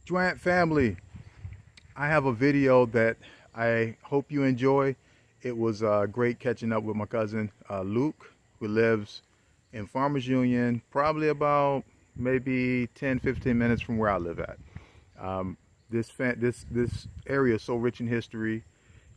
Joint family, I have a video that I hope you enjoy. It was great catching up with my cousin Luke, who lives in Farmers Union, probably about maybe 10, 15 minutes from where I live at. Um, this area is so rich in history.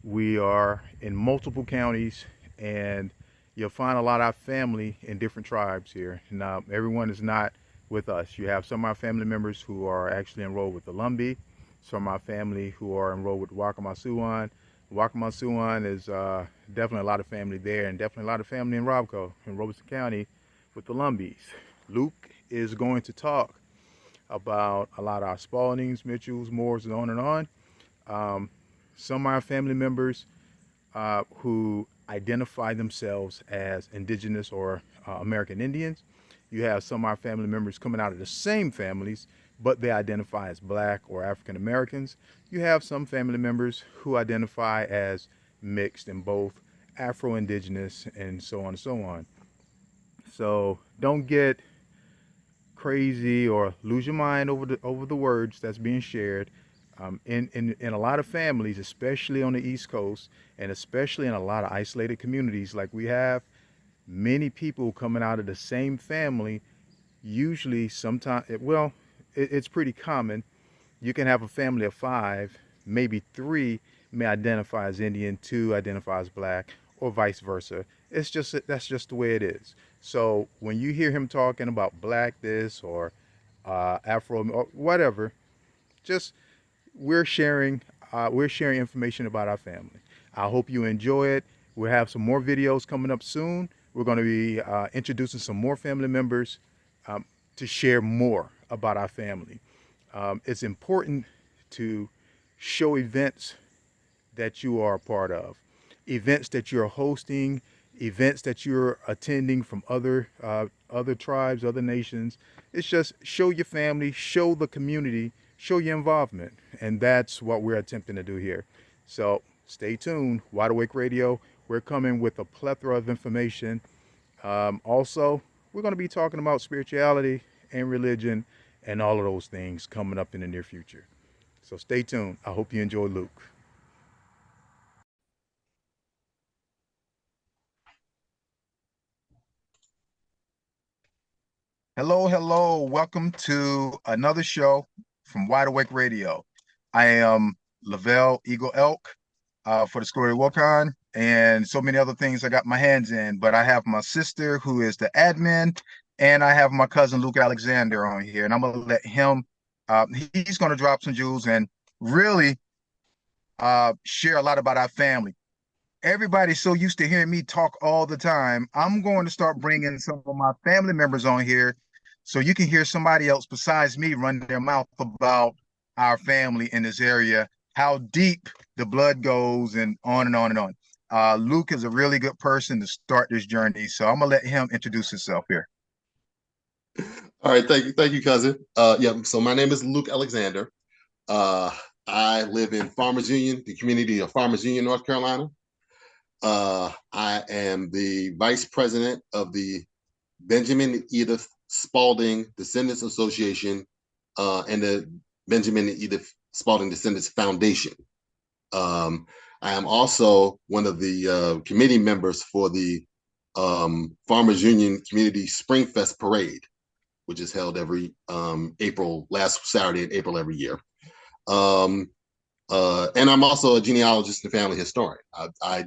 We are in multiple counties, and you'll find a lot of our family in different tribes here. Now, everyone is not with us. You have some of our family members who are actually enrolled with the Lumbee, some of our family who are enrolled with Wakamasuan. Wakamasuan is definitely a lot of family there, and definitely a lot of family in Robco, in Robeson County, with the Lumbees. Luke is going to talk about a lot of our Spaldings, Mitchells, Moores, and on and on. Um, some of our family members who identify themselves as indigenous or American Indians. You have some of our family members coming out of the same families, but they identify as black or African Americans. You have some family members who identify as mixed in both Afro-Indigenous and so on and so on. So don't get crazy or lose your mind over the words that's being shared. In a lot of families, especially on the East Coast, and especially in a lot of isolated communities like we have, many people coming out of the same family, usually sometimes, it's pretty common. You can have a family of five, maybe three may identify as Indian, two identify as black, or vice versa. That's just the way it is. So when you hear him talking about black this or Afro or whatever, just we're sharing information about our family. I hope you enjoy it. We'll have some more videos coming up soon. We're going to be introducing some more family members um, to share more about our family. It's important to show events that you are a part of, events that you're hosting, events that you're attending from other tribes, other nations. It's just show your family, show the community, show your involvement, and that's what we're attempting to do here. So stay tuned. Wide Awake Radio. We're coming with a plethora of information. Also, we're going to be talking about spirituality and religion and all of those things coming up in the near future. So stay tuned. I hope you enjoy Luke. Hello, hello. Welcome to another show from Wide Awake Radio. I am Lavelle Eagle Elk for the Story Wokon and so many other things I got my hands in. But I have my sister who is the admin, and I have my cousin Luke Alexander on here. And I'm going to let him, he's going to drop some jewels and really share a lot about our family. Everybody's so used to hearing me talk all the time. I'm going to start bringing some of my family members on here so you can hear somebody else besides me run their mouth about our family in this area, how deep the blood goes, and on and on and on. Luke is a really good person to start this journey, so I'm gonna let him introduce himself here. All right, thank you, cousin. Yeah, so my name is Luke Alexander. Uh, I live in Farmers Union, the community of Farmers Union, North Carolina. I am the vice president of the Benjamin and Edith Spalding Descendants Association and the Benjamin and Edith Spalding Descendants Foundation. I am also one of the committee members for the Farmers Union Community Springfest Parade, which is held every last Saturday in April every year. And I'm also a genealogist and family historian. I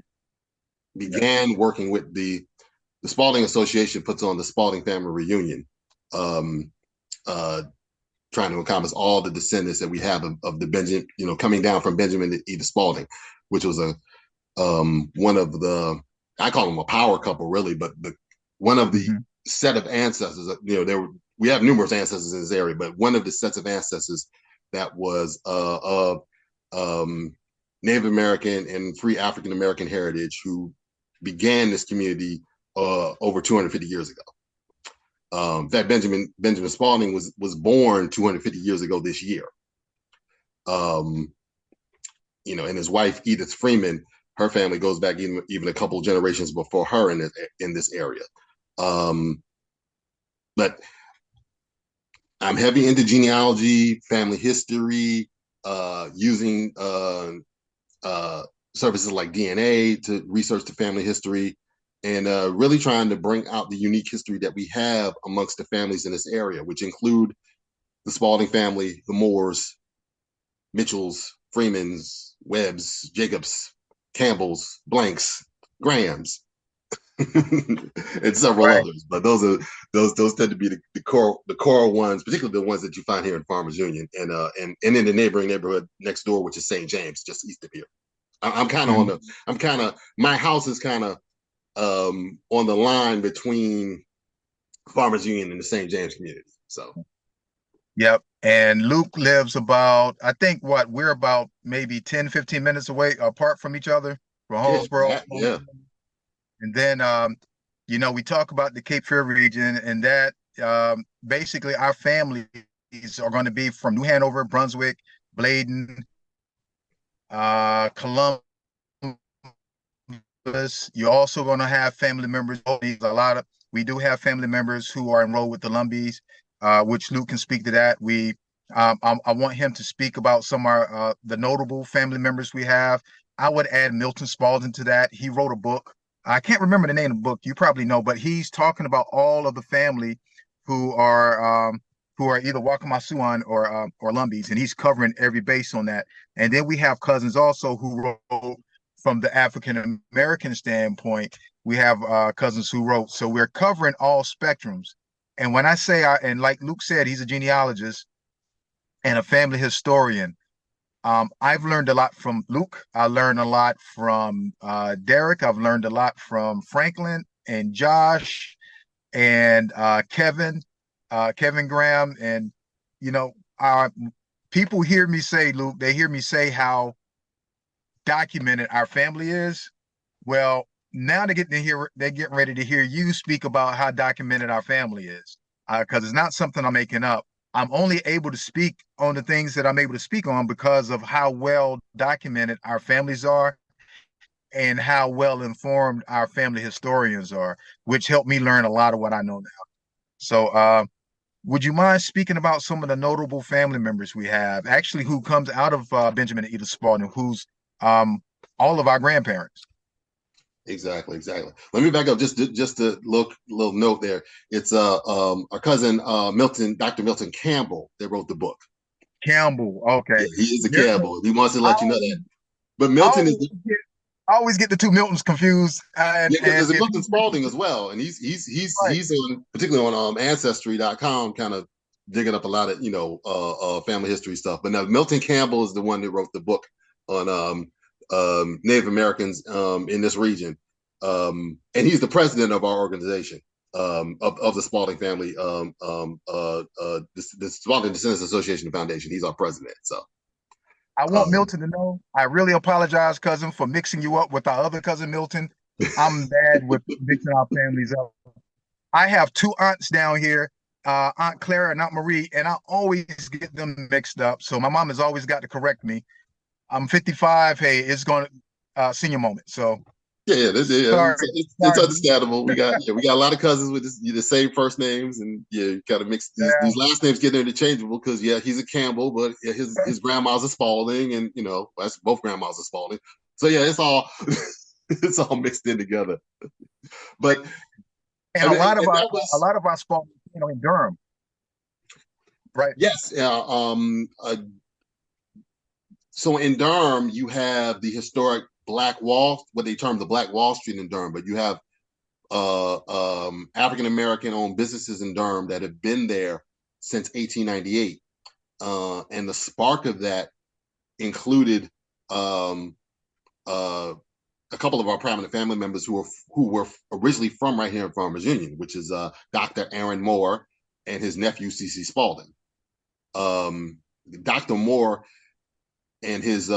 began working with the Spalding Association puts on the Spalding Family Reunion, trying to encompass all the descendants that we have of the Benjamin, coming down from Benjamin to Edith Spalding, which was one of the, I call them a power couple really, but one of the set of ancestors, we have numerous ancestors in this area, but one of the sets of ancestors that was of Native American and free African American heritage who began this community over 250 years ago. In fact, Benjamin Spalding was born 250 years ago this year. And his wife Edith Freeman, her family goes back even a couple of generations before her in this area. But I'm heavy into genealogy, family history, using uh, services like DNA to research the family history, and really trying to bring out the unique history that we have amongst the families in this area, which include the Spalding family, the Moores, Mitchells, Freemans, Webbs, Jacobs, Campbells, Blanks, Grahams, and several Right. others. But those tend to be the core ones, particularly the ones that you find here in Farmers Union and in the neighboring neighborhood next door, which is St. James, just east of here. I'm kind of on Mhm. the I'm kind of my house is kind of on the line between Farmers Union and the St. James community. So Yep. And Luke lives about, I think what, we're about maybe 10, 15 minutes away apart from each other from yeah, Holmesboro. yeah, And then, we talk about the Cape Fear region, and that basically our families are going to be from New Hanover, Brunswick, Bladen, Columbus. You're also going to have family members. We do have family members who are enrolled with the Lumbees, which Luke can speak to that. I want him to speak about some of the notable family members we have. I would add Milton Spalding to that. He wrote a book. I can't remember the name of the book. You probably know, but he's talking about all of the family who are either Wakamasuan or Lumbees, and he's covering every base on that. And then we have cousins also who wrote from the African American standpoint. We have cousins who wrote. So we're covering all spectrums. And when I say, and like Luke said, he's a genealogist and a family historian. I've learned a lot from Luke. I learned a lot from Derek. I've learned a lot from Franklin and Josh and Kevin Graham. And, you know, uh, people hear me say, Luke, they hear me say how documented our family is. Well, now they're getting ready to hear you speak about how documented our family is. Because it's not something I'm making up. I'm only able to speak on the things that I'm able to speak on because of how well documented our families are and how well informed our family historians are, which helped me learn a lot of what I know now. So, would you mind speaking about some of the notable family members we have, actually, who comes out of Benjamin and Edith Spalding, who's um, all of our grandparents? exactly. Let me back up just a little note there. It's our cousin Milton, Dr. Milton Campbell, that wrote the book. Campbell. Yeah, Okay. he is a There, Campbell. He wants to I let you know always, that. But I Milton is always get, I always get the two Miltons confused. And yeah, because there's a if Milton Spalding as well, and right, he's on particularly on Ancestry.com, kind of digging up a lot of family history stuff. But now Milton Campbell is the one that wrote the book on Native Americans in this region, and he's the president of our organization of the Spalding family, the Spalding Descendants Association Foundation. He's our president. So I want um, Milton to know I really apologize, cousin, for mixing you up with our other cousin Milton. I'm bad with mixing our families up. I have two aunts down here, Aunt Clara and Aunt Marie, and I always get them mixed up. So my mom has always got to correct me. I'm 55. Hey, it's going to senior moment. So it's, sorry, it's sorry. understandable. We got a lot of cousins with the same first names, and yeah, you kind of mix these Yeah, last names get interchangeable because yeah, he's a Campbell, but yeah, his grandma's a Spalding, and that's both grandmas are Spalding. So yeah, it's all it's all mixed in together. But I and mean, and that a was lot of our sport, in Durham, right? yes. So in Durham, you have the historic Black Wall, what they term the Black Wall Street in Durham, but you have African American owned businesses in Durham that have been there since 1898. And the spark of that included um, uh, a couple of our prominent family members who were originally from right here in Farmers Union, which is Dr. Aaron Moore and his nephew C.C. Spalding. Dr. Moore and his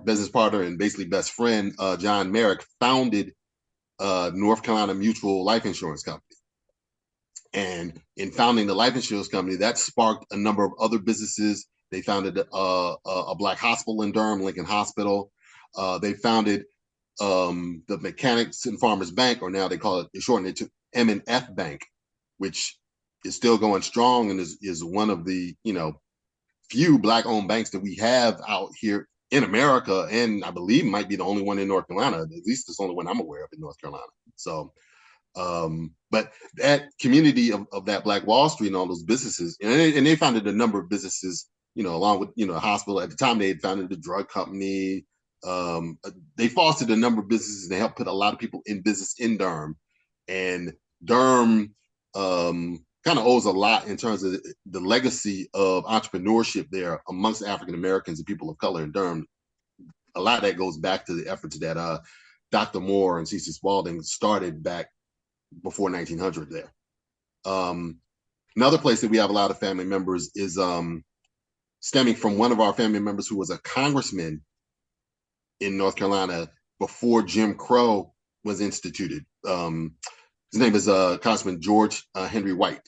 business partner and basically best friend John Merrick founded North Carolina Mutual Life Insurance Company. And in founding the life insurance company, that sparked a number of other businesses. They founded a Black hospital in Durham, Lincoln Hospital. They founded the Mechanics and Farmers Bank, or now they call it, they shortened it to M&F Bank, which is still going strong and is one of the, you know, few Black-owned banks that we have out here in America, and I believe might be the only one in North Carolina. At least it's the only one I'm aware of in North Carolina. So, but that community of that Black Wall Street and all those businesses, and they founded a number of businesses, you know, along with, you know, a hospital. At the time, they had founded a drug company. They fostered a number of businesses, and they helped put a lot of people in business in Durham. And Durham kind of owes a lot in terms of the legacy of entrepreneurship there amongst African Americans and people of color in Durham. A lot of that goes back to the efforts that Dr. Moore and C.C. Spalding started back before 1900 there. Another place that we have a lot of family members is stemming from one of our family members who was a congressman in North Carolina before Jim Crow was instituted. His name is Congressman George Henry White.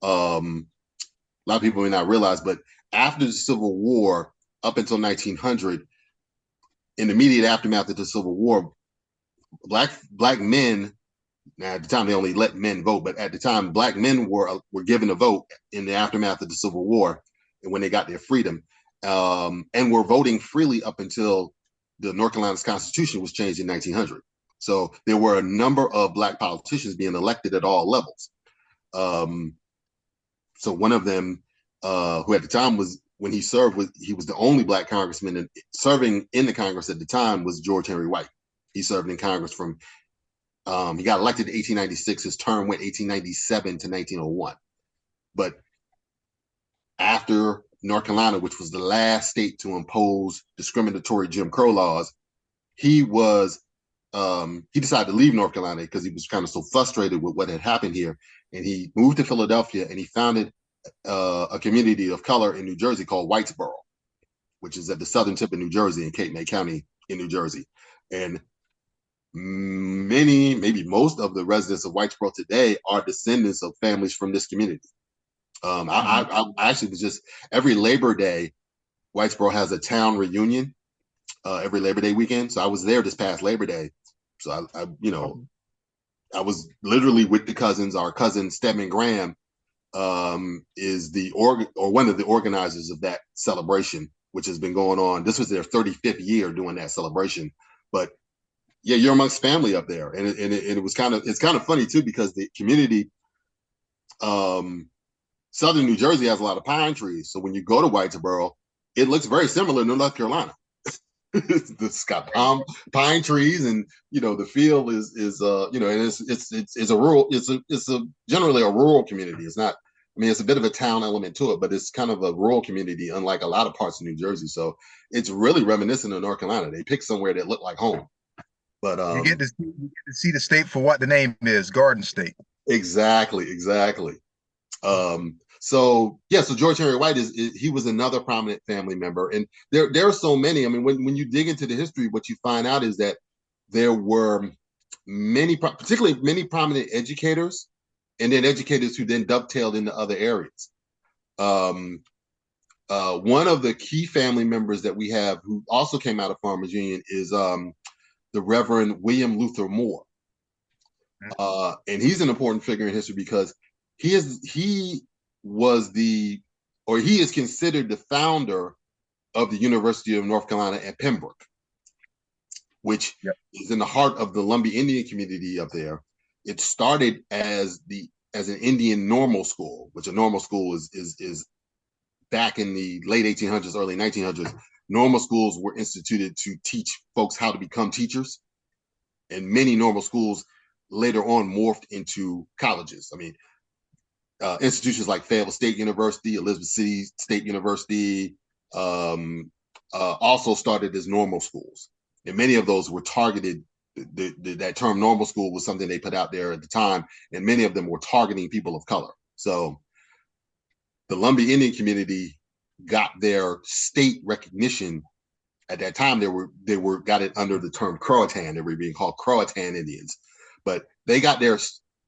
A lot of people may not realize, but after the Civil War, up until 1900, in the immediate aftermath of the Civil War, black men, now at the time they only let men vote, but at the time Black men were given a vote in the aftermath of the Civil War and when they got their freedom, and were voting freely up until the North Carolina's Constitution was changed in 1900. So there were a number of Black politicians being elected at all levels. So one of them, who at the time was, when he served, he was the only Black congressman, and serving in the Congress at the time was George Henry White. He served in Congress from, he got elected in 1896. His term went 1897 to 1901. But after North Carolina, which was the last state to impose discriminatory Jim Crow laws, he decided to leave North Carolina because he was kind of so frustrated with what had happened here. And he moved to Philadelphia, and he founded a community of color in New Jersey called Whitesboro, which is at the southern tip of New Jersey in Cape May County in New Jersey. And many, maybe most of the residents of Whitesboro today are descendants of families from this community. I actually was just, every Labor Day, Whitesboro has a town reunion every Labor Day weekend. So I was there this past Labor Day. So I was literally with the cousins. Our cousin Stedman Graham is one of the organizers of that celebration, which has been going on. This was their 35th year doing that celebration. But yeah, you're amongst family up there, and it's kind of funny too, because the community, southern New Jersey has a lot of pine trees. So when you go to Whitesboro, it looks very similar to North Carolina. It's got pine trees, and you know the field is and it's a rural, it's generally a rural community. It's not, I mean, it's a bit of a town element to it, but it's kind of a rural community, unlike a lot of parts of New Jersey. So it's really reminiscent of North Carolina. They picked somewhere that looked like home. But you get to see the state for what the name is, Garden State. Exactly. So George Henry White he was another prominent family member, and there are so many. I mean, when you dig into the history, what you find out is that there were particularly many prominent educators, and then educators who then dovetailed into other areas. One of the key family members that we have who also came out of Farmers Union is the Reverend William Luther Moore. And he's an important figure in history because he is considered the founder of the University of North Carolina at Pembroke, which is in the heart of the Lumbee Indian community up there. It started as an Indian normal school, which a normal school is back in the late 1800s, early 1900s. Normal schools were instituted to teach folks how to become teachers, and many normal schools later on morphed into colleges. I mean, institutions like Fayetteville State University, Elizabeth City State University, also started as normal schools, and many of those were targeted. That term normal school was something they put out there at the time, and many of them were targeting people of color. So the Lumbee Indian community got their state recognition at that time. They got it under the term Croatan. They were being called Croatan Indians, but they got their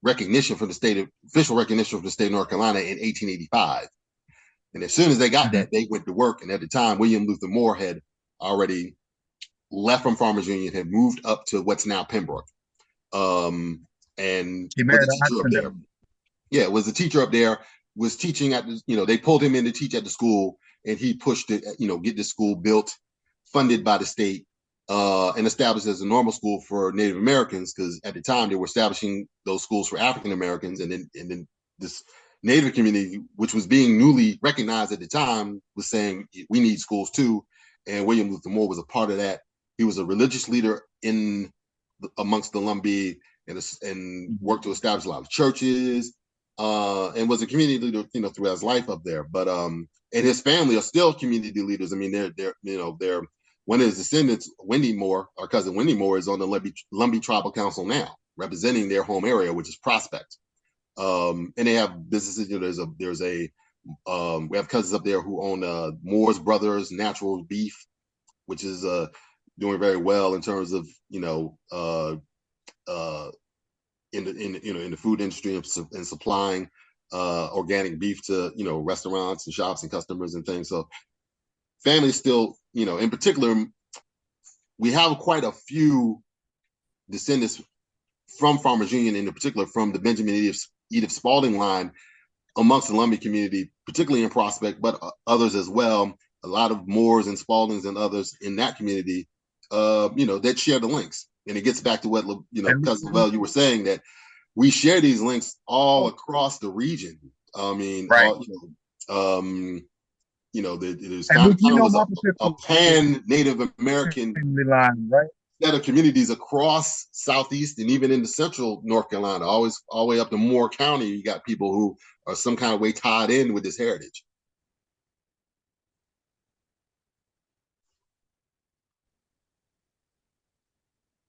recognition from official recognition from the state of North Carolina in 1885. And as soon as they got that, they went to work. And at the time, William Luther Moore had already left from Farmers Union, had moved up to what's now Pembroke, and he married a teacher up there. Yeah, was a teacher up there, was teaching at the, they pulled him in to teach at the school, and he pushed it, get the school built, funded by the state, and established as a normal school for Native Americans, because at the time they were establishing those schools for African Americans, and then this Native community, which was being newly recognized at the time, was saying we need schools too, and William Luther Moore was a part of that. He was a religious leader amongst the Lumbee, and worked to establish a lot of churches, and was a community leader, throughout his life up there. But and his family are still community leaders. I mean, they're one of his descendants, Wendy Moore, our cousin Wendy Moore, is on the Lumbee Tribal Council now, representing their home area, which is Prospect. And they have businesses. We have cousins up there who own Moore's Brothers Natural Beef, which is doing very well in terms of in the food industry and supplying organic beef to restaurants and shops and customers and things. So families still, in particular, we have quite a few descendants from Farmers Union, in particular from the Benjamin Edith Spalding line, amongst the Lumbee community, particularly in Prospect, but others as well. A lot of Moores and Spaldings and others in that community, that share the links. And it gets back to what Cousin Lavelle, you were saying, that we share these links all across the region. I mean, right. There's kind of a pan Native American line, right? set of communities across Southeast and even into central North Carolina, always all the way up to Moore County. You got people who are some kind of way tied in with this heritage.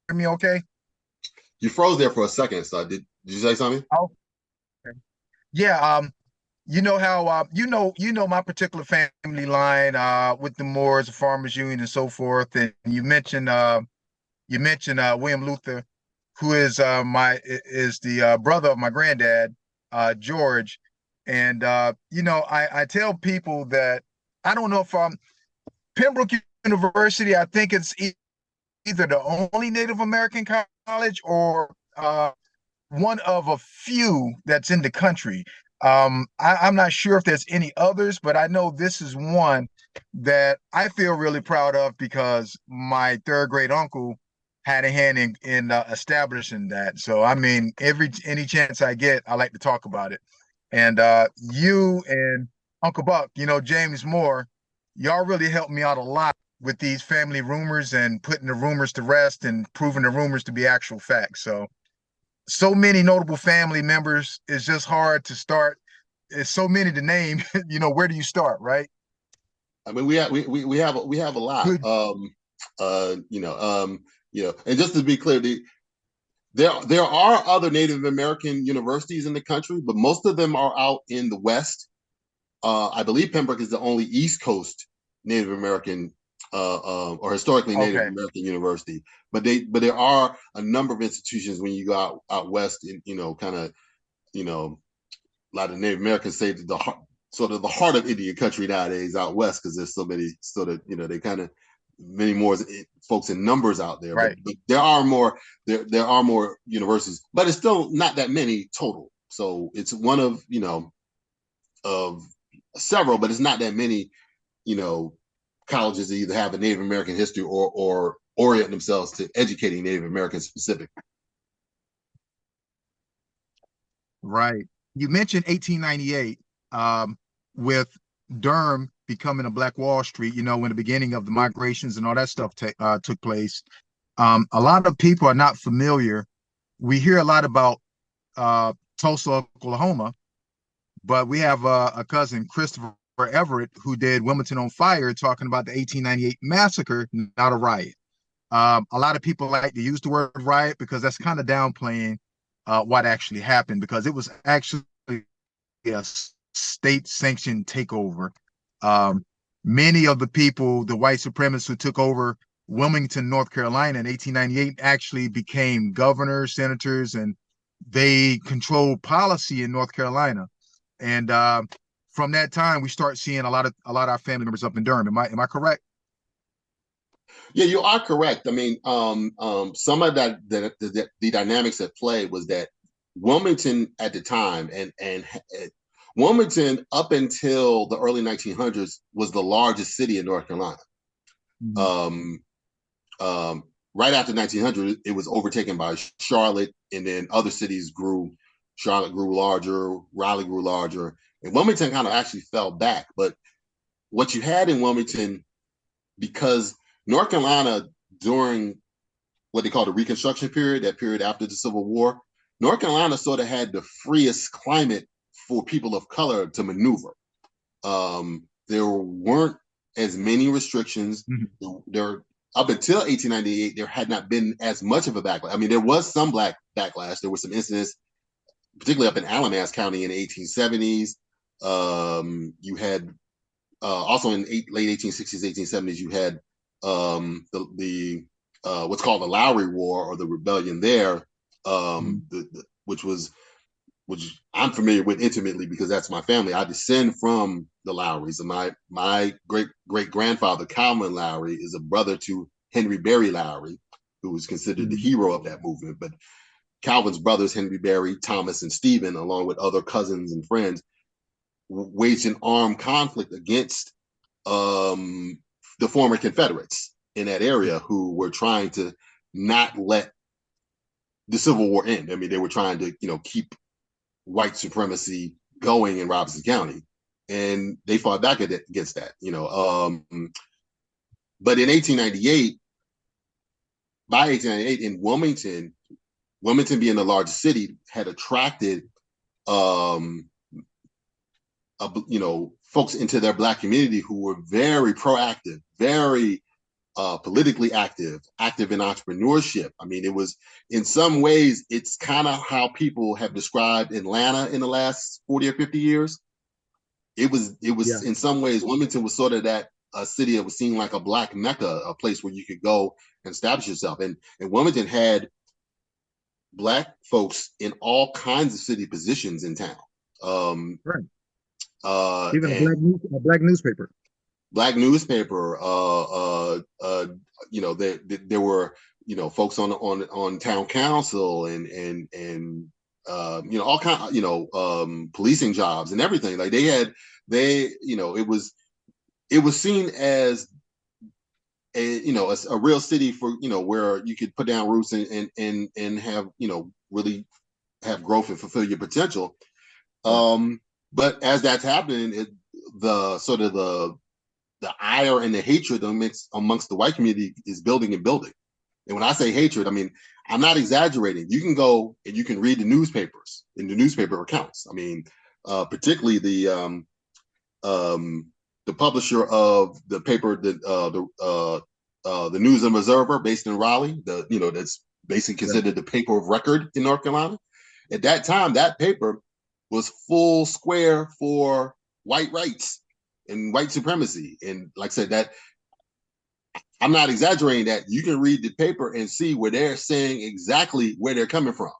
Hear me okay? You froze there for a second. So did you say something? Oh, okay. Yeah. You know how my particular family line with the Moores, the Farmers Union, and so forth. And you mentioned William Luther, who is the brother of my granddad, George. And I tell people that I don't know if Pembroke University, I think it's either the only Native American college or one of a few that's in the country. I'm not sure if there's any others, but I know this is one that I feel really proud of because my third great uncle had a hand in establishing that. So I mean, any chance I get, I like to talk about it. And you and Uncle Buck, James Moore, y'all really helped me out a lot with these family rumors and putting the rumors to rest and proving the rumors to be actual facts. So many notable family members. It's just hard to start. It's so many to name. Where do you start, right? I mean, we have a lot. And just to be clear, there are other Native American universities in the country, but most of them are out in the West. I believe Pembroke is the only East Coast Native American or historically Native American university. But there are a number of institutions when you go out west, and a lot of Native Americans say that the heart of Indian country nowadays out west, because there's so many, so that they kind of many more folks in numbers out there. Right. But there are more universities, but it's still not that many total. So it's one of of several, but it's not that many colleges that either have a Native American history or orient themselves to educating Native Americans specifically. Right. You mentioned 1898 with Durham becoming a Black Wall Street, when the beginning of the migrations and all that stuff took place. A lot of people are not familiar. We hear a lot about Tulsa, Oklahoma, but we have a cousin, Christopher Everett, who did Wilmington on Fire, talking about the 1898 massacre, not a riot. A lot of people like to use the word riot because that's kind of downplaying what actually happened, because it was actually a state-sanctioned takeover. Many of the people, the white supremacists who took over Wilmington, North Carolina in 1898 actually became governors, senators, and they controlled policy in North Carolina. And from that time, we start seeing a lot of our family members up in Durham. Am I correct? Yeah, you are correct. I mean, some of the dynamics at play was that Wilmington at the time, and Wilmington up until the early 1900s was the largest city in North Carolina. Mhm. Right after 1900, it was overtaken by Charlotte, and then other cities grew. Charlotte grew larger, Raleigh grew larger, and Wilmington kind of actually fell back. But what you had in Wilmington, because North Carolina during what they call the Reconstruction period, that period after the Civil War, North Carolina sort of had the freest climate for people of color to maneuver. There weren't as many restrictions. There up until 1898, there had not been as much of a backlash. I mean, there was some black backlash. There were some incidents, particularly up in Alamance County in the 1870s. You had also in late 1860s, 1870s, you had the what's called the Lowry War or the rebellion there, which I'm familiar with intimately because that's my family. I descend from the Lowrys, and my great grandfather Calvin Lowry is a brother to Henry Berry Lowry, who was considered the hero of that movement. But Calvin's brothers, Henry Berry, Thomas, and Stephen, along with other cousins and friends, waged an armed conflict against the former Confederates in that area, who were trying to not let the Civil War end. I mean, they were trying to, keep white supremacy going in Robeson County, and they fought back against that. But in 1898, by 1898, in Wilmington being the largest city, had attracted, folks into their Black community who were very proactive, very politically active in entrepreneurship. I mean, it was, in some ways, it's kind of how people have described Atlanta in the last 40 or 50 years. It was in some ways, Wilmington was sort of that city that was seen like a Black Mecca, a place where you could go and establish yourself. And Wilmington had Black folks in all kinds of city positions in town. Right. Even a black newspaper. Black newspaper. There were folks on town council and all kind policing jobs and everything. Like it was seen as a real city for where you could put down roots and have really have growth and fulfill your potential. But as that's happening, the ire and the hatred amongst the white community is building and building. And when I say hatred, I mean, I'm not exaggerating. You can go and you can read the newspapers and the newspaper accounts. I mean, particularly the publisher of the paper, the News and Observer, based in Raleigh, that's basically considered the paper of record in North Carolina. At that time, that paper was full square for white rights and white supremacy. And like I said, that I'm not exaggerating, that you can read the paper and see where they're saying exactly where they're coming from.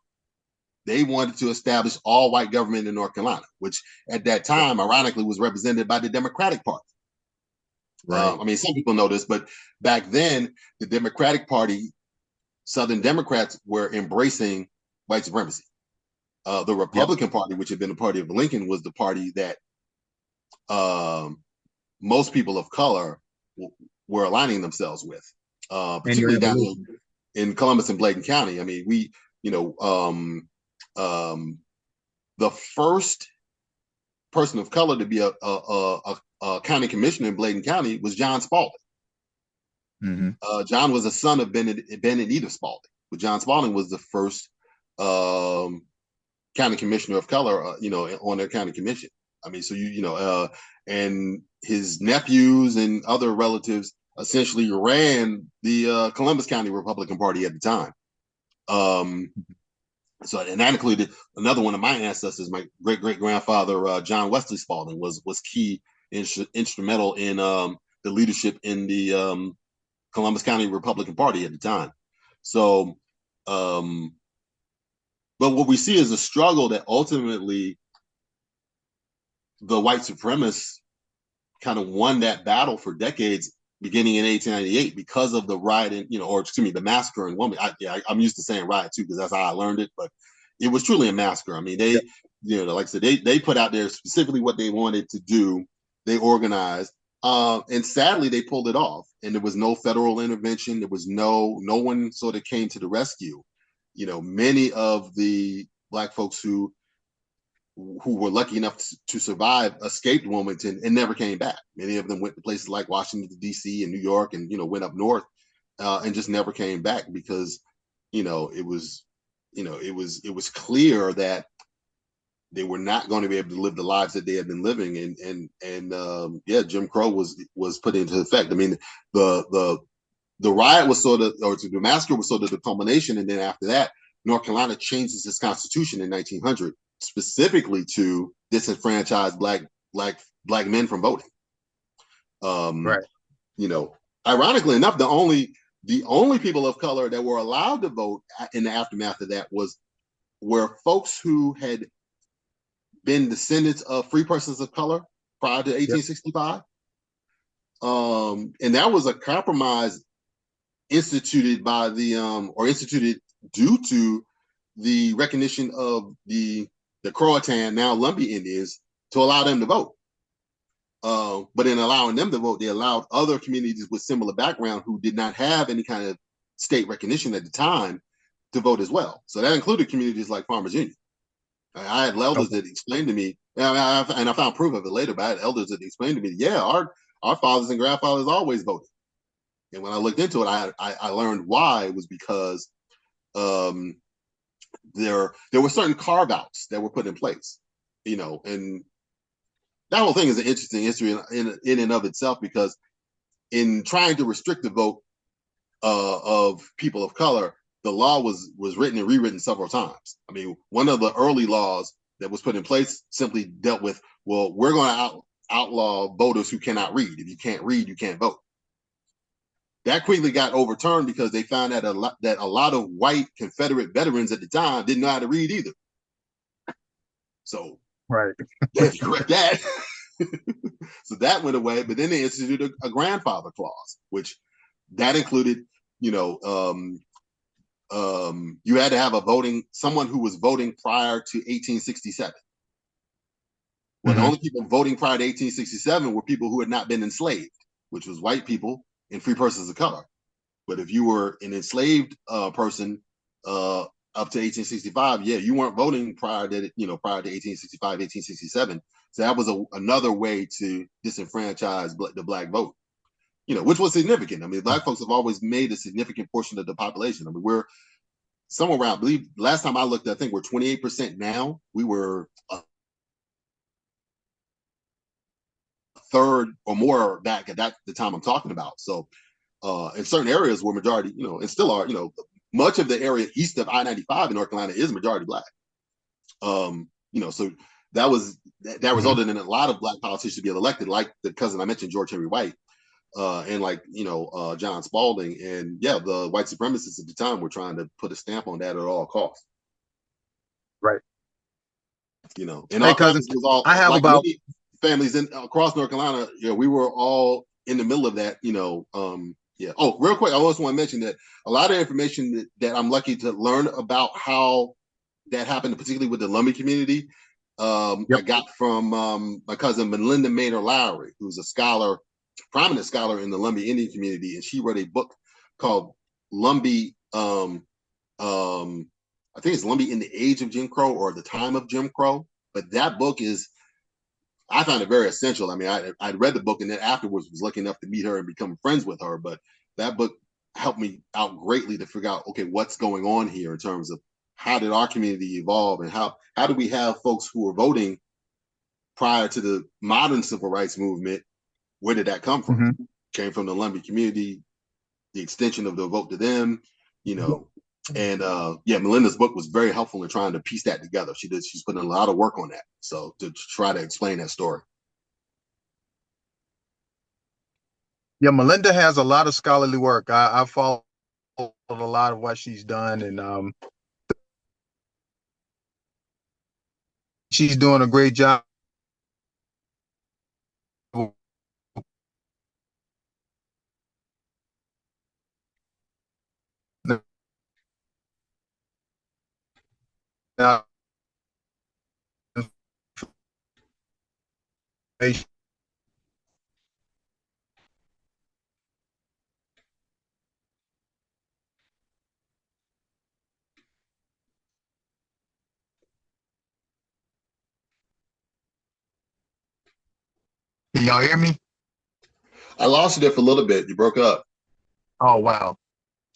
They wanted to establish all white government in North Carolina, which at that time, ironically, was represented by the Democratic Party. Right. I mean, some people know this, but back then, the Democratic Party, Southern Democrats, were embracing white supremacy. The Republican Party, which had been the party of Lincoln, was the party that most people of color were aligning themselves with, particularly down in Columbus and Bladen County. I mean, the first person of color to be a county commissioner in Bladen County was John Spalding. John was a son of Benedict Spalding, but John Spalding was the first county commissioner of color, on their county commission. I mean, so and his nephews and other relatives essentially ran the Columbus County Republican Party at the time. So, and that included another one of my ancestors, my great grandfather John Wesley Spalding, was key, instrumental in the leadership in the Columbus County Republican Party at the time. So, but what we see is a struggle that ultimately the white supremacists kind of won that battle for decades, beginning in 1898, because of the riot, the massacre in Wilmington. I'm used to saying riot too, because that's how I learned it. But it was truly a massacre. I mean, Yep. like I said, they put out there specifically what they wanted to do. They organized, and sadly, they pulled it off. And there was no federal intervention. There was no one sort of came to the rescue. Many of the Black folks who were lucky enough to survive escaped Wilmington and never came back. Many of them went to places like Washington, D.C. and New York, and went up north, and just never came back because it was clear that they were not going to be able to live the lives that they had been living, and Jim Crow was put into effect. I mean, the riot was sort of, or the massacre was sort of the culmination, and then after that, North Carolina changes its constitution in 1900 specifically to disenfranchise black men from voting. Right. Ironically enough, the only people of color that were allowed to vote in the aftermath of that were folks who had been descendants of free persons of color prior to 1865. And that was a compromise instituted by instituted due to the recognition of the Croatan, now Lumbee Indians, to allow them to vote. But in allowing them to vote, they allowed other communities with similar background who did not have any kind of state recognition at the time to vote as well. So that included communities like Farmers Union. I had elders that explained to me, and I found proof of it later, but I had elders that explained to me, yeah, our fathers and grandfathers always voted. And when I looked into it, I learned why. It was because there were certain carve-outs that were put in place, and that whole thing is an interesting history in and of itself, because in trying to restrict the vote of people of color, the law was written and rewritten several times. I mean, one of the early laws that was put in place simply dealt with, well, we're going to outlaw voters who cannot read. If you can't read, you can't vote. That quickly got overturned because they found that a lot of white Confederate veterans at the time didn't know how to read either. So right, they had to correct that. So that went away, but then they instituted a grandfather clause, which that included, you had to have someone who was voting prior to 1867. Well, the only people voting prior to 1867 were people who had not been enslaved, which was white people and free persons of color. But if you were an enslaved person up to 1865, you weren't voting prior to 1865, 1867. So that was another way to disenfranchise the Black vote, which was significant. I mean, Black folks have always made a significant portion of the population. I mean, we're somewhere around, I believe last time I looked, I think we're 28% now. We were a third or more back at the time I'm talking about. So in certain areas where majority, and still are, much of the area east of I-95 in North Carolina is majority Black. So that resulted in a lot of Black politicians to be elected, like the cousin I mentioned, George Henry White, and like John Spalding, and the white supremacists at the time were trying to put a stamp on that at all costs. right. And Hey, our cousin, families was all, I have like about many families across North Carolina. We were all in the middle of that. Oh, real quick, I also want to mention that a lot of information that I'm lucky to learn about how that happened, particularly with the Lumbee community, I got from my cousin Melinda Maynard Lowry, who's a scholar, prominent scholar in the Lumbee Indian community, and she wrote a book called Lumbee. I think it's Lumbee in the Age of Jim Crow or the Time of Jim Crow. But that book I found it very essential. I mean, I'd read the book and then afterwards was lucky enough to meet her and become friends with her. But that book helped me out greatly to figure out, okay, what's going on here in terms of how did our community evolve, and how do we have folks who were voting prior to the modern civil rights movement? Where did that come from? Came from the Lumbee community, the extension of the vote to them, and Melinda's book was very helpful in trying to piece that together. She's putting a lot of work on that, so to try to explain that story. Yeah, Melinda has a lot of scholarly work. I follow a lot of what she's done, and she's doing a great job. Now, Can y'all hear me? I lost you there for a little bit. You broke up. Oh, wow.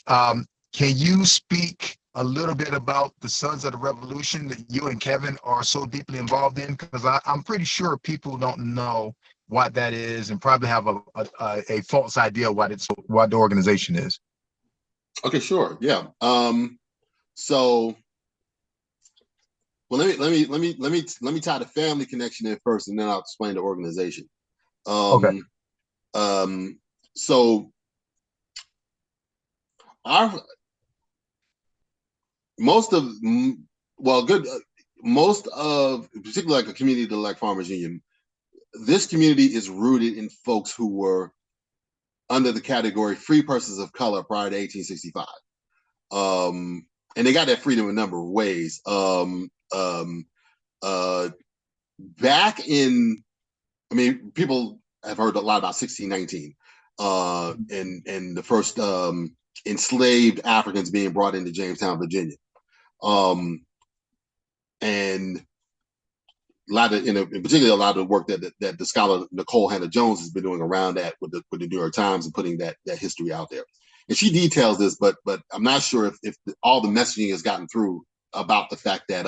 Um, can you speak a little bit about the Sons of the Revolution that you and Kevin are so deeply involved in? Because I'm pretty sure people don't know what that is and probably have a false idea what the organization is. Okay, sure. Yeah. So well, let me tie the family connection in first, and then I'll explain the organization. Okay. Um, so our most of well, good most of particularly like a community like Farmers Union, this community is rooted in folks who were under the category free persons of color prior to 1865. And they got that freedom a number of ways. Uh, Back in, I mean, people have heard a lot about 1619 and the first enslaved Africans being brought into Jamestown, Virginia. And a lot of, in particular, a lot of the work that the scholar Nicole Hannah Jones has been doing around that with the New York Times and putting that history out there. And she details this, but I'm not sure if all the messaging has gotten through about the fact that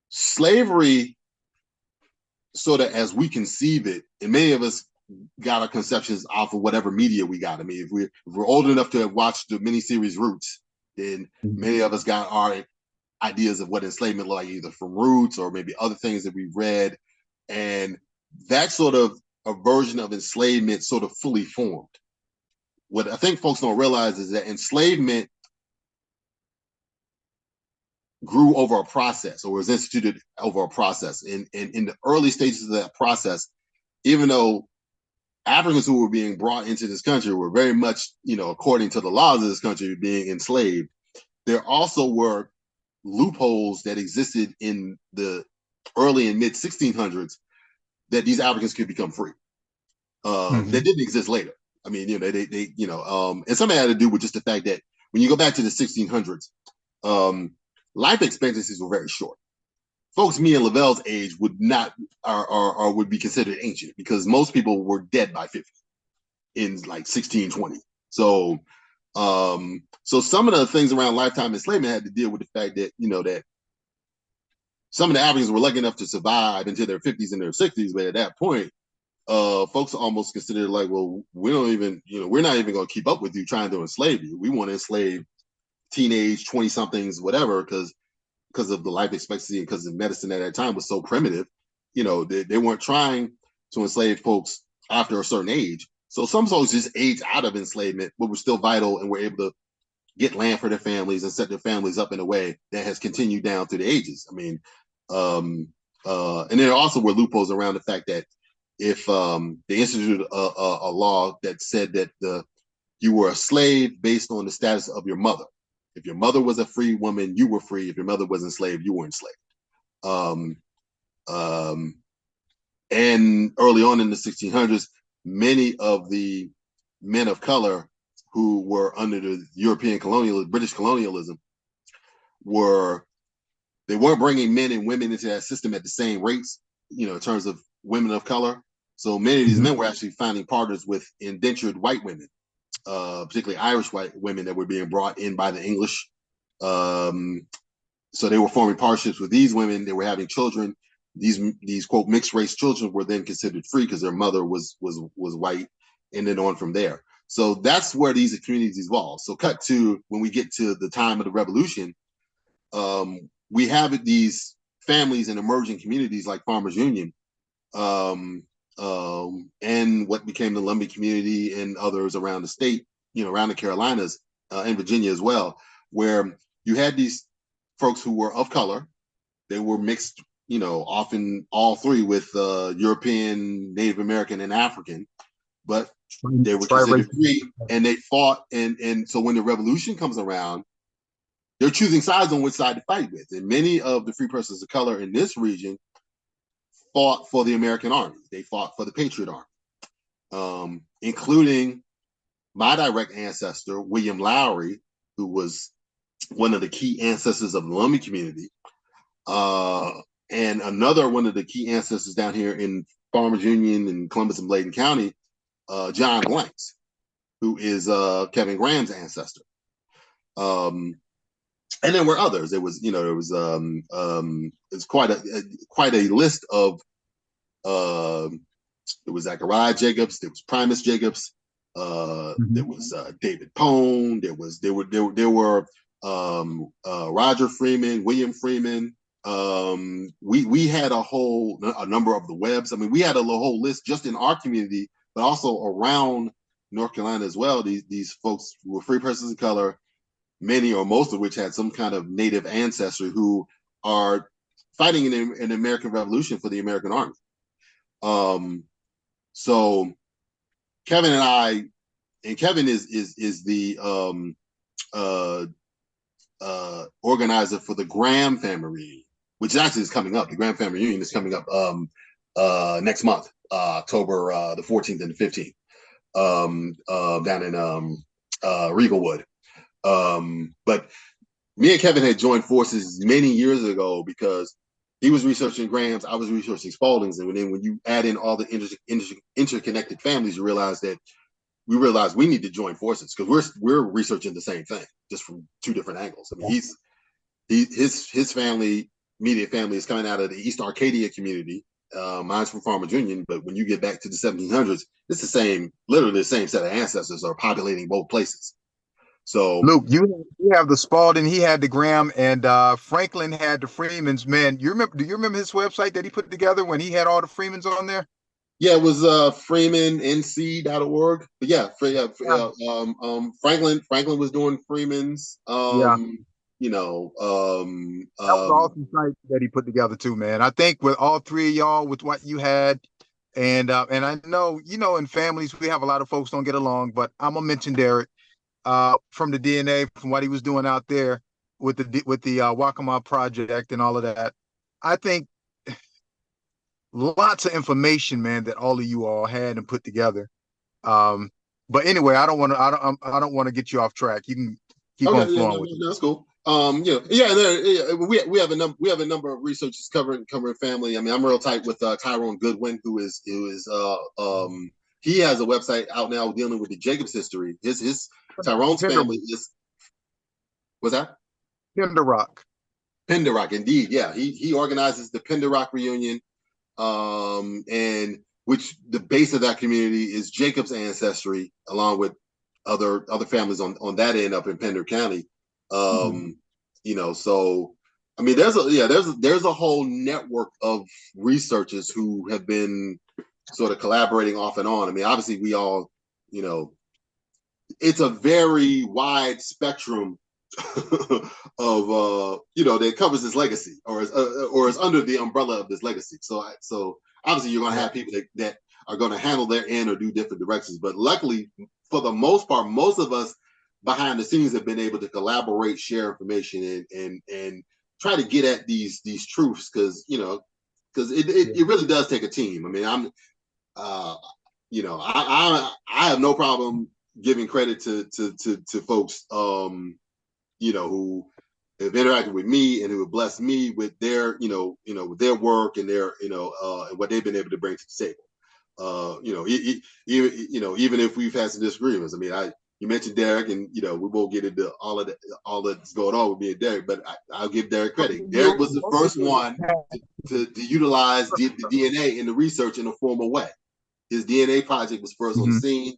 slavery, sort of as we conceive it, and many of us got our conceptions off of whatever media we got. I mean, if we're old enough to have watched the miniseries Roots, then many of us got our ideas of what enslavement looked like, either from Roots or maybe other things that we've read. And that sort of a version of enslavement sort of fully formed. What I think folks don't realize is that enslavement grew over a process, or was instituted over a process. And in the early stages of that process, even though Africans who were being brought into this country were very much, according to the laws of this country, being enslaved, there also were loopholes that existed in the early and mid 1600s that these Africans could become free. That didn't exist later. I mean, and some of that had to do with just the fact that when you go back to the 1600s, life expectancies were very short. Folks me and Lavelle's age would not or would be considered ancient, because most people were dead by 50 in like 1620. So so some of the things around lifetime enslavement had to deal with the fact that, that some of the Africans were lucky enough to survive into their 50s and their 60s, but at that point, folks almost considered like, well, we don't even, we're not even going to keep up with you trying to enslave you. We want to enslave teenage 20 somethings, whatever, because of the life expectancy and because the medicine at that time was so primitive. They weren't trying to enslave folks after a certain age. So some folks just aged out of enslavement, but were still vital and were able to get land for their families and set their families up in a way that has continued down through the ages. I mean, and there also were loopholes around the fact that if they instituted a law that said that you were a slave based on the status of your mother. If your mother was a free woman, you were free. If your mother was enslaved, you were enslaved. And early on in the 1600s, many of the men of color who were under the British colonialism, weren't bringing men and women into that system at the same rates, in terms of women of color. So many of these men were actually finding partners with indentured white women, particularly Irish white women that were being brought in by the English. So they were forming partnerships with these women. They were having children. These quote mixed race children were then considered free because their mother was white, and then on from there. So that's where these communities evolved. So cut to when we get to the time of the Revolution, we have these families and emerging communities like Farmers Union, and what became the Lumbee community and others around the state, around the Carolinas and Virginia as well, where you had these folks who were of color. They were mixed, often all three with European, Native American, and African, but they were considered free, and they fought. And so when the revolution comes around, they're choosing sides on which side to fight with. And many of the free persons of color in this region fought for the American Army. They fought for the Patriot Army, including my direct ancestor, William Lowry, who was one of the key ancestors of the Lummi community, and another one of the key ancestors down here in Farmers Union and Columbus and Bladen County, John Blanks, who is Kevin Graham's ancestor. And there were others. There was, it's quite a list of. There was Zachariah Jacobs. There was Primus Jacobs. There was David Pone. There were Roger Freeman, William Freeman. We had a number of the Webbs. I mean, we had a whole list just in our community, but also around North Carolina as well. These folks were free persons of color, many or most of which had some kind of Native ancestry, who are fighting in the American Revolution for the American Army. So Kevin and I, and Kevin is the organizer for the Graham family reunion, which actually is coming up. The Graham family reunion is coming up next month, October the 14th and the 15th, down in Regalwood. But me and Kevin had joined forces many years ago because he was researching Graham's, I was researching Spalding's, and then when you add in all the interconnected families, you realize that we need to join forces because we're researching the same thing, just from two different angles. I mean, his family, immediate family, is coming out of the East Arcadia community. Mine's from Farmers Union, but when you get back to the 1700s, it's literally the same set of ancestors are populating both places. So Luke, you have the Spalding, he had the Graham, and Franklin had the Freemans. Man, do you remember his website that he put together when he had all the Freemans on there? Yeah, it was freemannc.org. But Franklin was doing Freeman's. That was an awesome site that he put together too, man. I think with all three of y'all, with what you had, and I know, in families we have a lot of folks don't get along, but I'm gonna mention Derek. From the DNA, from what he was doing out there with the Waccamaw project and all of that. I think lots of information, man, that all of you all had and put together. But anyway, I don't want to get you off track. You can keep on flowing with it. That's cool. We have a number of researchers covering family. I mean, I'm real tight with Tyrone Goodwin, who is he has a website out now dealing with the Jacobs history. His Tyrone's family is, what's that? Penderock, indeed. Yeah, he organizes the Penderock reunion, and which the base of that community is Jacob's ancestry, along with other families on that end up in Pender County. So I mean, there's a whole network of researchers who have been sort of collaborating off and on. I mean, obviously we all, it's a very wide spectrum of that covers his legacy or is under the umbrella of this legacy. So obviously you're going to have people that are going to handle their end or do different directions. But luckily, for the most part, most of us behind the scenes have been able to collaborate, share information, and try to get at these truths because it really does take a team. I mean, I have no problem giving credit to folks, who have interacted with me and who have blessed me with their, with their work and their, and what they've been able to bring to the table. Even if we've had some disagreements. I mean, you mentioned Derek, and we won't get into all that's going on with me and Derek, but I'll give Derek credit. Derek was the first one to utilize the DNA in the research in a formal way. His DNA project was first on the scene.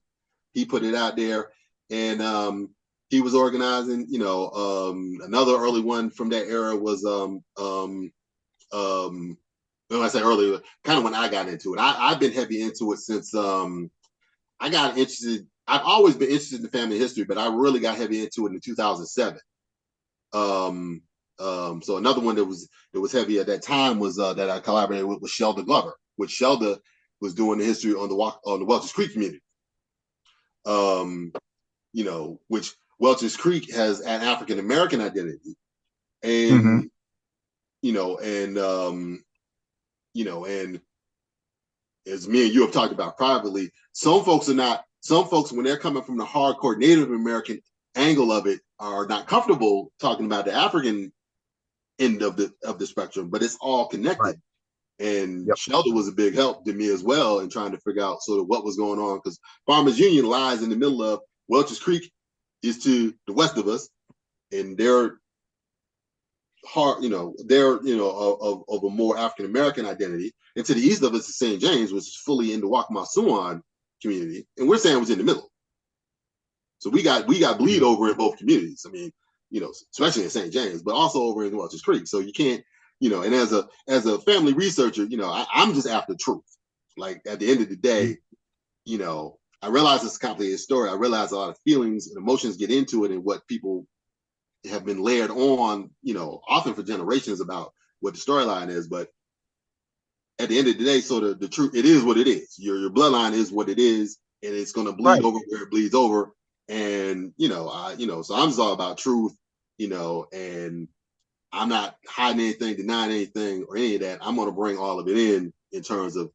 He put it out there, and he was organizing. Another early one from that era was when I say earlier, kind of when I got into it. I've been heavy into it since I got interested. I've always been interested in family history, but I really got heavy into it in 2007. So another one that was heavy at that time was that I collaborated with was Shelda Glover, which Shelda was doing the history on the Welch's Creek community. Which Welch's Creek has an African American identity, and And as me and you have talked about privately, some folks, when they're coming from the hardcore Native American angle of it, are not comfortable talking about the African end of the spectrum, but it's all Right. connected. And Yep. Shelter was a big help to me as well in trying to figure out sort of what was going on, because Farmers Union lies in the middle of Welch's Creek is to the west of us, and they're of a more African American identity, and to the east of us is St. James, which is fully in the Waccamaw community, and we're sandwiched in the middle. So we got bleed over in both communities. I mean, especially in St. James, but also over in Welch's Creek. So you can't, and as a family researcher, I'm just after truth. Like at the end of the day, I realize it's a complicated story. I realize a lot of feelings and emotions get into it, and what people have been layered on, often for generations about what the storyline is. But at the end of the day, sort of the truth, it is what it is. Your bloodline is what it is, and it's going to bleed over where it bleeds over. And so I'm just all about truth, and I'm not hiding anything, denying anything, or any of that. I'm going to bring all of it in terms of,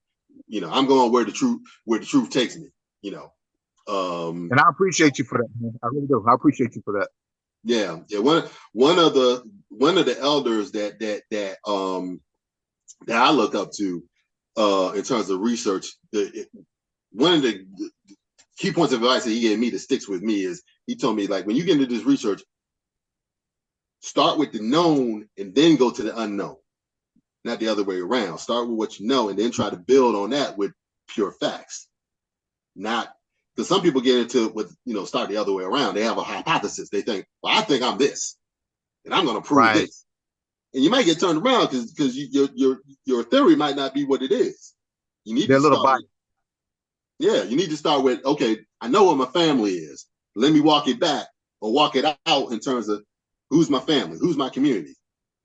I'm going where the truth takes me, And I appreciate you for that, man. I really do. I appreciate you for that. Yeah. One of the elders that I look up to in terms of research, one of the key points of advice that he gave me that sticks with me is, he told me, like, when you get into this research, start with the known and then go to the unknown, not the other way around. Start with what you know and then try to build on that with pure facts. Not because some people get into it with, start the other way around. They have a hypothesis. They think, well, I think I'm this, and I'm going to prove this. And you might get turned around because your theory might not be what it is. You need to start with, you need to start with, okay, I know what my family is. Let me walk it back or walk it out in terms of who's my family, who's my community,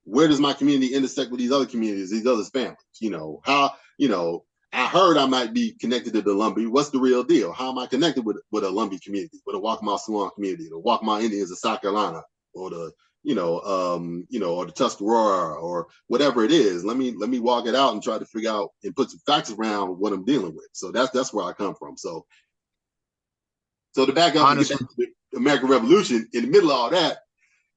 where does my community intersect with these other communities, these other families? How, I heard I might be connected to the Lumbee. What's the real deal? How am I connected with a Lumbee community, with a Waccamaw Swan community, the Waccamaw Indians of South Carolina, or the or the Tuscarora, or whatever it is? Let me walk it out and try to figure out and put some facts around what I'm dealing with. So that's where I come from. So to back up and get back to the American Revolution, in the middle of all that,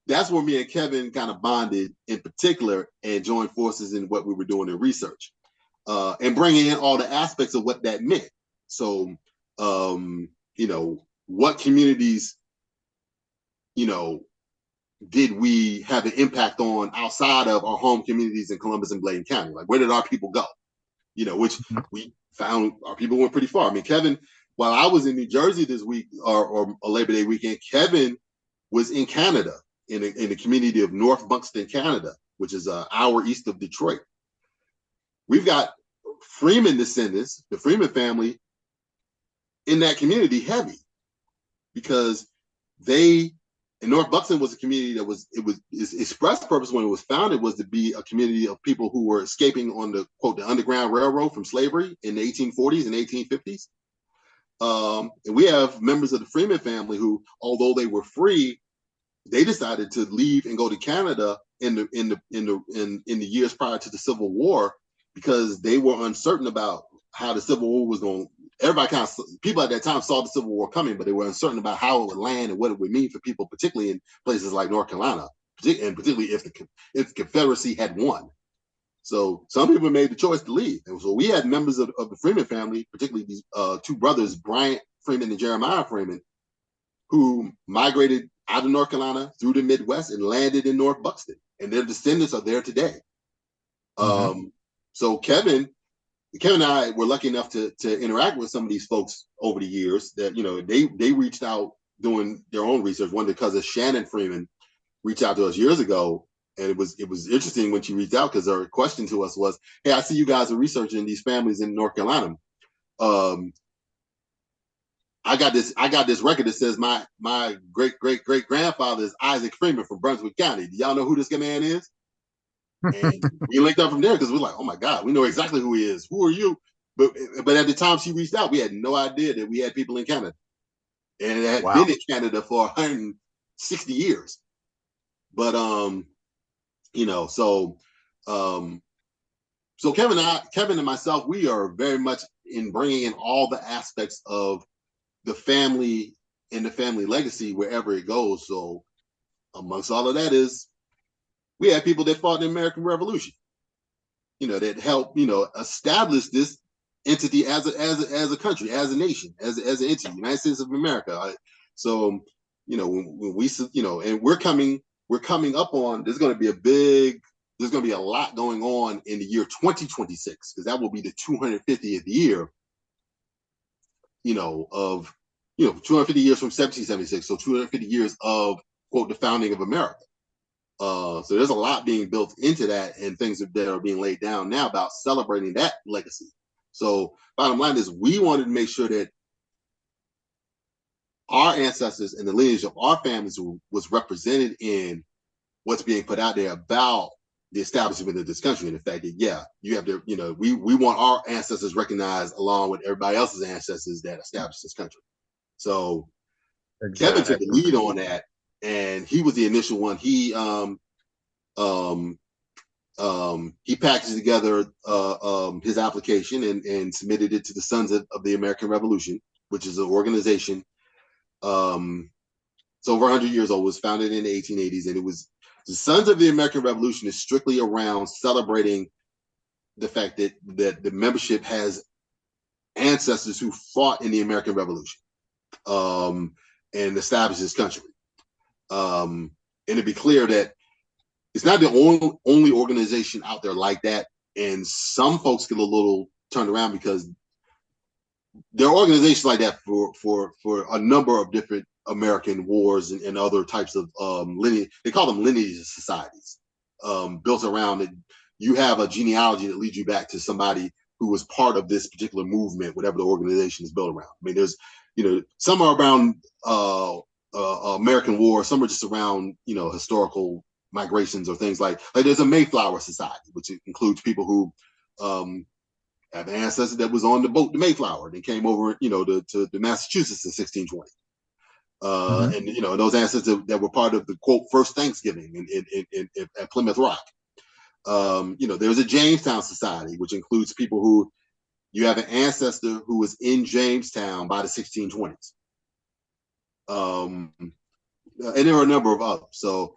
that's where me and Kevin kind of bonded in particular and joined forces in what we were doing in research, and bringing in all the aspects of what that meant. So, what communities, did we have an impact on outside of our home communities in Columbus and Bladen County? Like, where did our people go? Which we found our people went pretty far. I mean, Kevin, while I was in New Jersey this week, or Labor Day weekend, Kevin was in Canada, in the community of North Buxton, Canada, which is an hour east of Detroit. We've got Freeman descendants, the Freeman family, in that community heavy, because North Buxton was a community that its express purpose when it was founded was to be a community of people who were escaping on the, quote, the Underground Railroad from slavery in the 1840s and 1850s. And we have members of the Freeman family who, although they were free, they decided to leave and go to Canada in the years prior to the Civil War, because they were uncertain about how the Civil War was going. Everybody people at that time saw the Civil War coming, but they were uncertain about how it would land and what it would mean for people, particularly in places like North Carolina, and particularly if the Confederacy had won. So some people made the choice to leave. And so we had members of the Freeman family, particularly these two brothers, Bryant Freeman and Jeremiah Freeman, who migrated out of North Carolina through the Midwest and landed in North Buxton, and their descendants are there today. So Kevin and I were lucky enough to interact with some of these folks over the years. That they reached out doing their own research. One because of Shannon Freeman reached out to us years ago, and it was interesting when she reached out, because her question to us was, "Hey, I see you guys are researching these families in North Carolina. I got this record that says my great grandfather is Isaac Freeman from Brunswick County. Do y'all know who this man is?" And we linked up from there, because we're like, oh my God, we know exactly who he is. Who are you? But at the time she reached out, we had no idea that we had people in Canada, and it had been in Canada for 160 years. But so so Kevin and myself, we are very much in bringing in all the aspects of the family and the family legacy wherever it goes. So amongst all of that is we had people that fought in the American Revolution, that helped, establish this entity as a country, as a nation, as an entity, United States of America. So, when we, and we're coming up on, there's going to be a lot going on in the year 2026, because that will be the 250th year, of, 250 years from 1776. So 250 years of, quote, the founding of America. So there's a lot being built into that, and things that are being laid down now about celebrating that legacy. So bottom line is, we wanted to make sure that our ancestors and the lineage of our families was represented in what's being put out there about the establishment of this country, and the fact that, you have to, we want our ancestors recognized along with everybody else's ancestors that established this country. So Kevin took the lead on that, and he was the initial one. He packaged together his application and submitted it to the Sons of the American Revolution, which is an organization. It's over 100 years old. It was founded in the 1880s, and it was the Sons of the American Revolution is strictly around celebrating the fact that the membership has ancestors who fought in the American Revolution, and established this country. And to be clear that it's not the only organization out there like that. And some folks get a little turned around because there are organizations like that for a number of different American wars and other types of lineage. They call them lineage societies, built around it. You have a genealogy that leads you back to somebody who was part of this particular movement, whatever the organization is built around. I mean, there's, some are around American War, some are just around, historical migrations or things like there's a Mayflower Society, which includes people who have ancestors that was on the boat, the Mayflower, and came over, to Massachusetts in 1620. And, those ancestors that were part of the, quote, first Thanksgiving at Plymouth Rock. There's a Jamestown Society, which includes people who you have an ancestor who was in Jamestown by the 1620s. And there are a number of others. So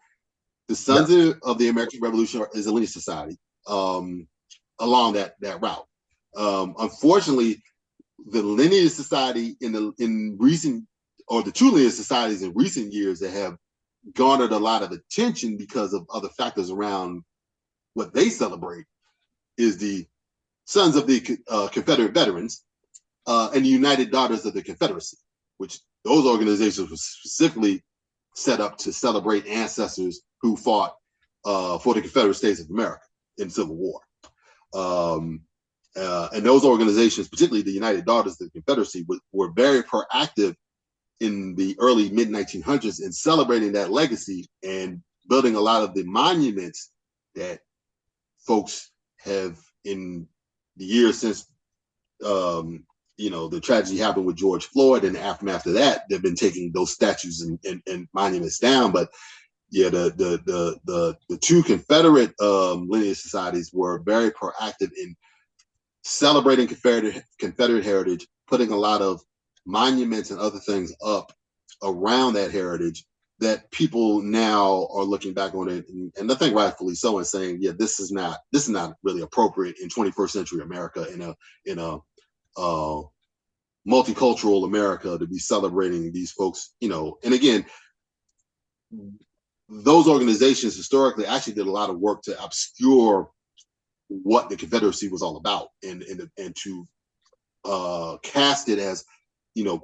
the Sons of the American Revolution is a lineage society along that route. Unfortunately, the lineage society in recent, or the two lineage societies in recent years that have garnered a lot of attention because of other factors around what they celebrate, is the Sons of the Confederate Veterans and the United Daughters of the Confederacy, which those organizations were specifically set up to celebrate ancestors who fought for the Confederate States of America in the Civil War. And those organizations, particularly the United Daughters of the Confederacy, were very proactive in the early mid-1900s in celebrating that legacy and building a lot of the monuments that folks have in the years since the tragedy happened with George Floyd, and the aftermath of that, they've been taking those statues and monuments down. But the two Confederate lineage societies were very proactive in celebrating Confederate heritage, putting a lot of monuments and other things up around that heritage that people now are looking back on it, and I think rightfully so, and saying, this is not really appropriate in 21st century America, in a multicultural America, to be celebrating these folks. And again, those organizations historically actually did a lot of work to obscure what the Confederacy was all about, and to cast it as,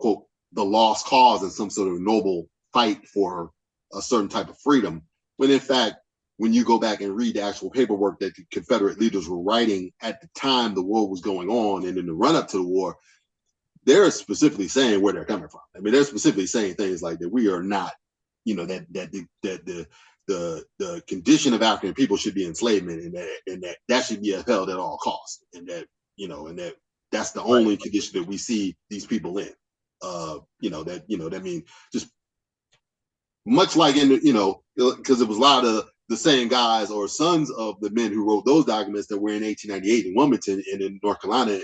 quote, the lost cause and some sort of noble fight for a certain type of freedom, when in fact, when you go back and read the actual paperwork that the Confederate leaders were writing at the time the war was going on and in the run-up to the war, they're specifically saying where they're coming from. I mean, they're specifically saying things like that we are not, that the condition of African people should be enslavement, and that should be upheld at all costs, and that that's the only condition that we see these people in. That means just much like in because it was a lot of the same guys or sons of the men who wrote those documents that were in 1898 in Wilmington and in North Carolina,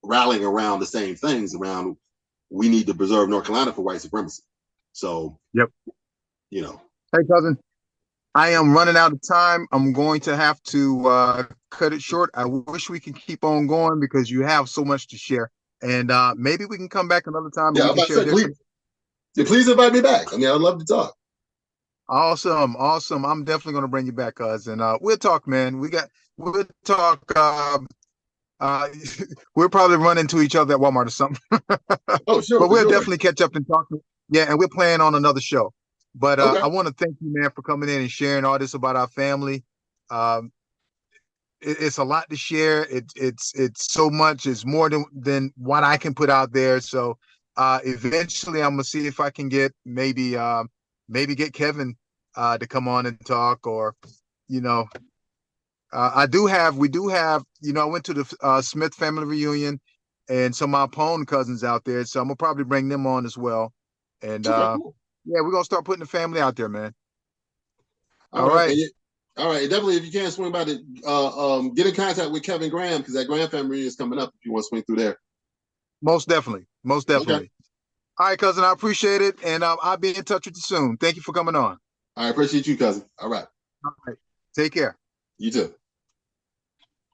rallying around the same things around we need to preserve North Carolina for white supremacy. So, Yep. you know. Hey, cousin, I am running out of time. I'm going to have to cut it short. I wish we could keep on going because you have so much to share. And maybe we can come back another time and Yeah, we I'm can about to share say, different. please invite me back. I mean, I'd love to talk. Awesome, awesome. I'm definitely going to bring you back, cousin. We'll talk, man. We'll talk. Uh, we'll probably run into each other at Walmart or something. Oh, sure, But for we'll sure. definitely catch up and talk. Yeah, and we're planning on another show. But Okay. I want to thank you, man, for coming in and sharing all this about our family. Um, it's a lot to share. It's so much. It's more than what I can put out there. So eventually, I'm gonna see if I can get maybe get Kevin to come on and talk, or you know, we do have, I went to the Smith family reunion, and some of my Pone cousins out there, so I'm gonna probably bring them on as well. And Okay, cool. yeah, we're gonna start putting the family out there, man. All All right. right. All right. Definitely, if you can swing by to get in contact with Kevin Graham, because that Graham family is coming up if you want to swing through there. Most definitely. Most Okay. definitely. All right, cousin, I appreciate it. And I'll be in touch with you soon. Thank you for coming on. I appreciate you, cousin. All right. All right. Take care. You too.